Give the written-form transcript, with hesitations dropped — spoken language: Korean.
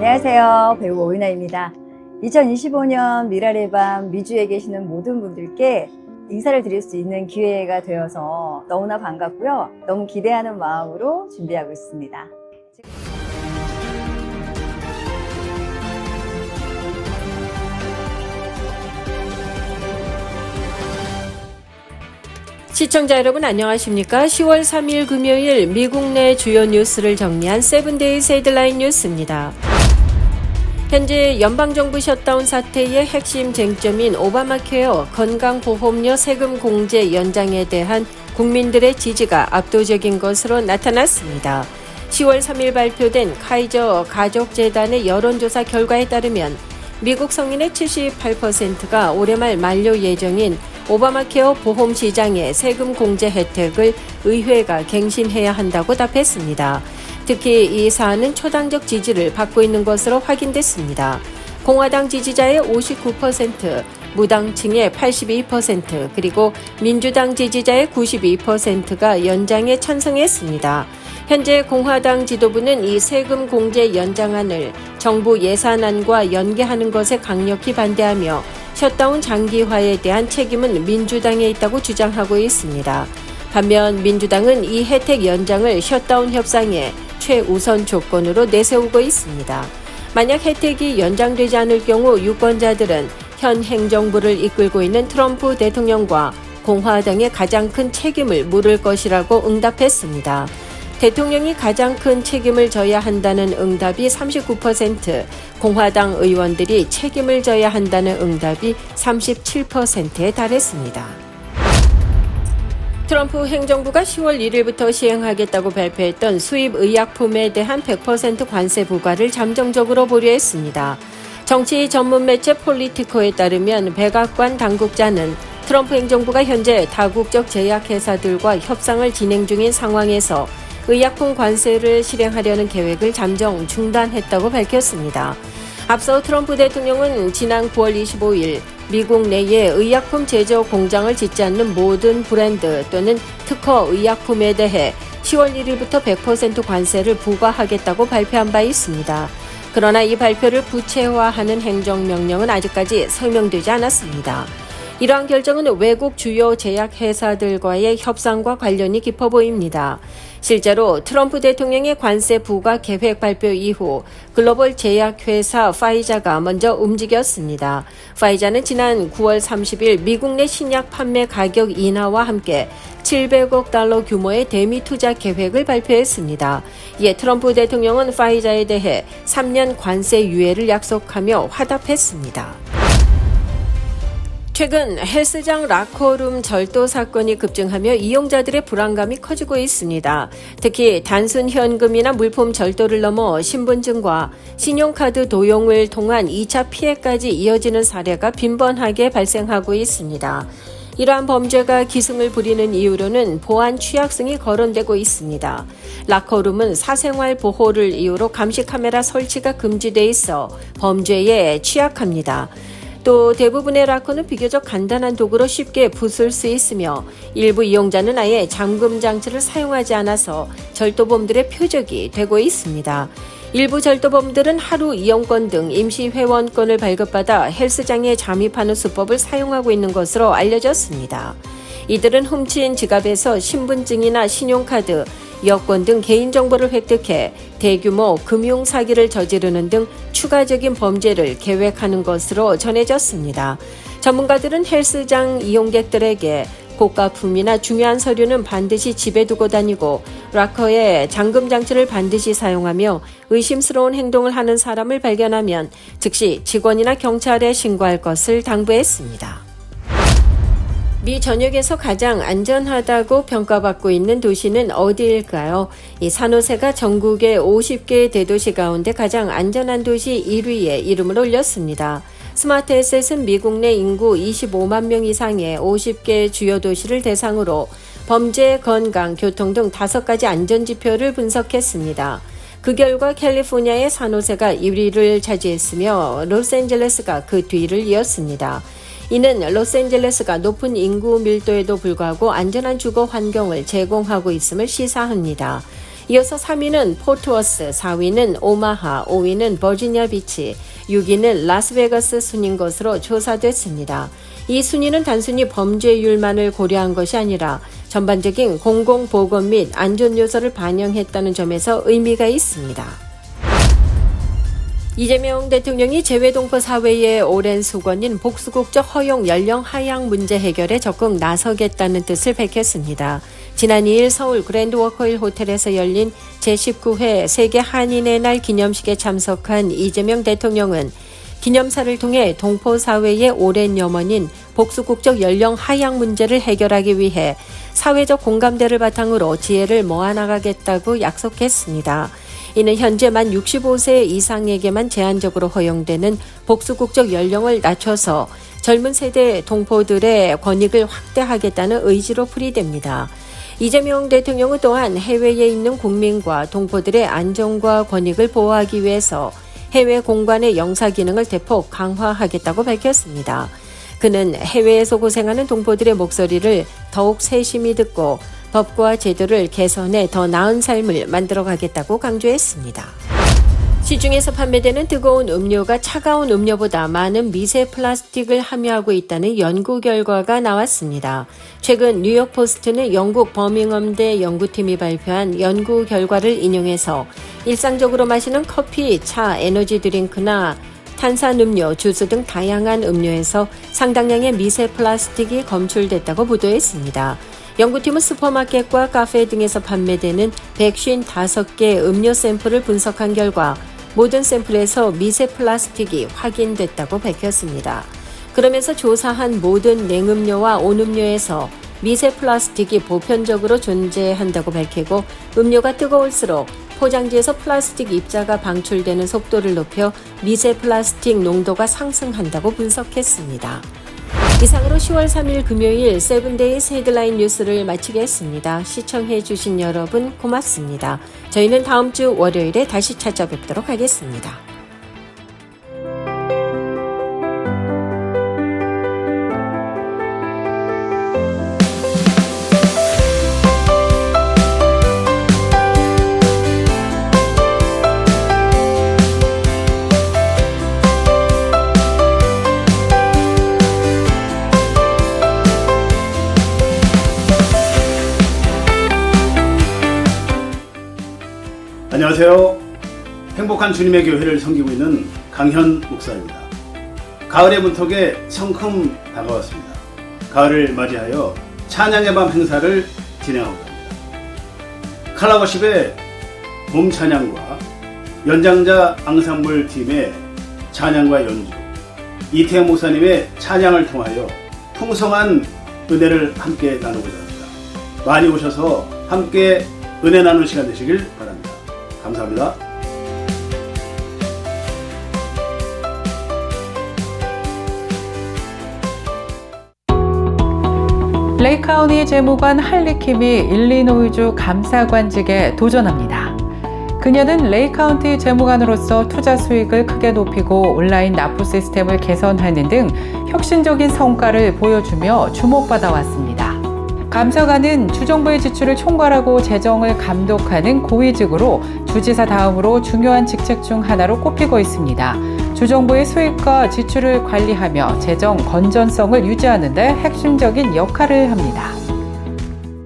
안녕하세요. 배우 오윤아입니다. 2025년 미랄의 밤 미주에 계시는 모든 분들께 인사를 드릴 수 있는 기회가 되어서 너무나 반갑고요. 너무 기대하는 마음으로 준비하고 있습니다. 시청자 여러분 안녕하십니까? 10월 3일 금요일 미국 내 주요 뉴스를 정리한 세븐데이즈 헤드라인 뉴스입니다. 현재 연방정부 셧다운 사태의 핵심 쟁점인 오바마케어 건강보험료 세금 공제 연장에 대한 국민들의 지지가 압도적인 것으로 나타났습니다. 10월 3일 발표된 카이저 가족재단의 여론조사 결과에 따르면 미국 성인의 78%가 올해 말 만료 예정인 오바마케어 보험 시장의 세금 공제 혜택을 의회가 갱신해야 한다고 답했습니다. 특히 이 사안은 초당적 지지를 받고 있는 것으로 확인됐습니다. 공화당 지지자의 59%, 무당층의 82%, 그리고 민주당 지지자의 92%가 연장에 찬성했습니다. 현재 공화당 지도부는 이 세금 공제 연장안을 정부 예산안과 연계하는 것에 강력히 반대하며 셧다운 장기화에 대한 책임은 민주당에 있다고 주장하고 있습니다. 반면 민주당은 이 혜택 연장을 셧다운 협상의 최우선 조건으로 내세우고 있습니다. 만약 혜택이 연장되지 않을 경우 유권자들은 현 행정부를 이끌고 있는 트럼프 대통령과 공화당의 가장 큰 책임을 물을 것이라고 응답했습니다. 대통령이 가장 큰 책임을 져야 한다는 응답이 39%, 공화당 의원들이 책임을 져야 한다는 응답이 37%에 달했습니다. 트럼프 행정부가 10월 1일부터 시행하겠다고 발표했던 수입 의약품에 대한 100% 관세 부과를 잠정적으로 보류했습니다. 정치 전문 매체 폴리티코에 따르면 백악관 당국자는 트럼프 행정부가 현재 다국적 제약회사들과 협상을 진행 중인 상황에서 의약품 관세를 실행하려는 계획을 잠정 중단했다고 밝혔습니다. 앞서 트럼프 대통령은 지난 9월 25일 미국 내에 의약품 제조 공장을 짓지 않는 모든 브랜드 또는 특허 의약품에 대해 10월 1일부터 100% 관세를 부과하겠다고 발표한 바 있습니다. 그러나 이 발표를 구체화하는 행정명령은 아직까지 설명되지 않았습니다. 이러한 결정은 외국 주요 제약회사들과의 협상과 관련이 깊어 보입니다. 실제로 트럼프 대통령의 관세 부과 계획 발표 이후 글로벌 제약회사 파이자가 먼저 움직였습니다. 파이자는 지난 9월 30일 미국 내 신약 판매 가격 인하와 함께 700억 달러 규모의 대미 투자 계획을 발표했습니다. 이에 트럼프 대통령은 파이자에 대해 3년 관세 유예를 약속하며 화답했습니다. 최근 헬스장 라커룸 절도 사건이 급증하며 이용자들의 불안감이 커지고 있습니다. 특히 단순 현금이나 물품 절도를 넘어 신분증과 신용카드 도용을 통한 2차 피해까지 이어지는 사례가 빈번하게 발생하고 있습니다. 이러한 범죄가 기승을 부리는 이유로는 보안 취약성이 거론되고 있습니다. 라커룸은 사생활 보호를 이유로 감시 카메라 설치가 금지돼 있어 범죄에 취약합니다. 또 대부분의 라커는 비교적 간단한 도구로 쉽게 부술 수 있으며 일부 이용자는 아예 잠금 장치를 사용하지 않아서 절도범들의 표적이 되고 있습니다. 일부 절도범들은 하루 이용권 등 임시 회원권을 발급받아 헬스장에 잠입하는 수법을 사용하고 있는 것으로 알려졌습니다. 이들은 훔친 지갑에서 신분증이나 신용카드, 여권 등 개인정보를 획득해 대규모 금융 사기를 저지르는 등 추가적인 범죄를 계획하는 것으로 전해졌습니다. 전문가들은 헬스장 이용객들에게 고가품이나 중요한 서류는 반드시 집에 두고 다니고 락커에 잠금 장치를 반드시 사용하며 의심스러운 행동을 하는 사람을 발견하면 즉시 직원이나 경찰에 신고할 것을 당부했습니다. 미 전역에서 가장 안전하다고 평가받고 있는 도시는 어디일까요? 이 산호세가 전국의 50개 대도시 가운데 가장 안전한 도시 1위에 이름을 올렸습니다. 스마트에셋은 미국 내 인구 25만 명 이상의 50개 주요 도시를 대상으로 범죄, 건강, 교통 등 5가지 안전지표를 분석했습니다. 그 결과 캘리포니아의 산호세가 1위를 차지했으며 로스앤젤레스가 그 뒤를 이었습니다. 이는 로스앤젤레스가 높은 인구 밀도에도 불구하고 안전한 주거 환경을 제공하고 있음을 시사합니다. 이어서 3위는 포트워스, 4위는 오마하, 5위는 버지니아 비치, 6위는 라스베가스 순인 것으로 조사됐습니다. 이 순위는 단순히 범죄율만을 고려한 것이 아니라 전반적인 공공보건 및 안전 요소를 반영했다는 점에서 의미가 있습니다. 이재명 대통령이 재외동포 사회의 오랜 수건인 복수국적 허용 연령 하향 문제 해결에 적극 나서겠다는 뜻을 밝혔습니다. 지난 2일 서울 그랜드 워커힐 호텔에서 열린 제19회 세계 한인의 날 기념식에 참석한 이재명 대통령은 기념사를 통해 동포 사회의 오랜 염원인 복수국적 연령 하향 문제를 해결하기 위해 사회적 공감대를 바탕으로 지혜를 모아나가겠다고 약속했습니다. 이는 현재 만 65세 이상에게만 제한적으로 허용되는 복수국적 연령을 낮춰서 젊은 세대 동포들의 권익을 확대하겠다는 의지로 풀이됩니다. 이재명 대통령은 또한 해외에 있는 국민과 동포들의 안전과 권익을 보호하기 위해서 해외 공관의 영사 기능을 대폭 강화하겠다고 밝혔습니다. 그는 해외에서 고생하는 동포들의 목소리를 더욱 세심히 듣고 법과 제도를 개선해 더 나은 삶을 만들어가겠다고 강조했습니다. 시중에서 판매되는 뜨거운 음료가 차가운 음료보다 많은 미세 플라스틱을 함유하고 있다는 연구 결과가 나왔습니다. 최근 뉴욕 포스트는 영국 버밍엄대 연구팀이 발표한 연구 결과를 인용해서 일상적으로 마시는 커피, 차, 에너지 드링크나 탄산음료, 주스 등 다양한 음료에서 상당량의 미세 플라스틱이 검출됐다고 보도했습니다. 연구팀은 슈퍼마켓과 카페 등에서 판매되는 155개 음료 샘플을 분석한 결과 모든 샘플에서 미세 플라스틱이 확인됐다고 밝혔습니다. 그러면서 조사한 모든 냉음료와 온음료에서 미세 플라스틱이 보편적으로 존재한다고 밝히고 음료가 뜨거울수록 포장지에서 플라스틱 입자가 방출되는 속도를 높여 미세 플라스틱 농도가 상승한다고 분석했습니다. 이상으로 10월 3일 금요일 세븐데이즈 헤드라인 뉴스를 마치겠습니다. 시청해 주신 여러분 고맙습니다. 저희는 다음 주 월요일에 다시 찾아뵙도록 하겠습니다. 안녕하세요. 행복한 주님의 교회를 섬기고 있는 강현 목사입니다. 가을의 문턱에 성큼 다가왔습니다. 가을을 맞이하여 찬양의 밤 행사를 진행하고 있습니다. 칼라워십의 몸 찬양과 연장자 앙상블 팀의 찬양과 연주, 이태영 목사님의 찬양을 통하여 풍성한 은혜를 함께 나누고자 합니다. 많이 오셔서 함께 은혜 나누는 시간 되시길 바랍니다. 감사합니다. 레이카운티 재무관 할리킴이 일리노이주 감사관직에 도전합니다. 그녀는 레이카운티 재무관으로서 투자 수익을 크게 높이고 온라인 납부 시스템을 개선하는 등 혁신적인 성과를 보여주며 주목받아 왔습니다. 감사관은 주정부의 지출을 총괄하고 재정을 감독하는 고위직으로 주지사 다음으로 중요한 직책 중 하나로 꼽히고 있습니다. 주정부의 수익과 지출을 관리하며 재정 건전성을 유지하는 데 핵심적인 역할을 합니다.